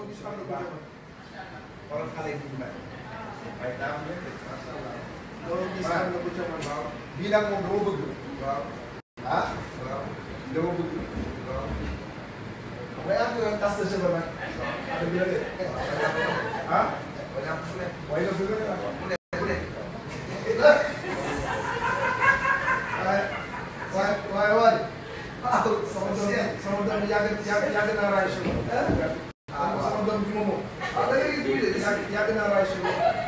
gis xam na baax xoolal xale yi ñu mel waaye daa am lépp macha allah loolu gis xam na ko ca man waaw bii nag moom dama bëgg waaw ah waaw dama bëgg waaw mais am na tas de cheveux nag ada bi la de ah waaye la bëgg na waaye sama doom yàgg naa raay cheveux sama doom bi moom da ngay gis yàgg naa raay cheveux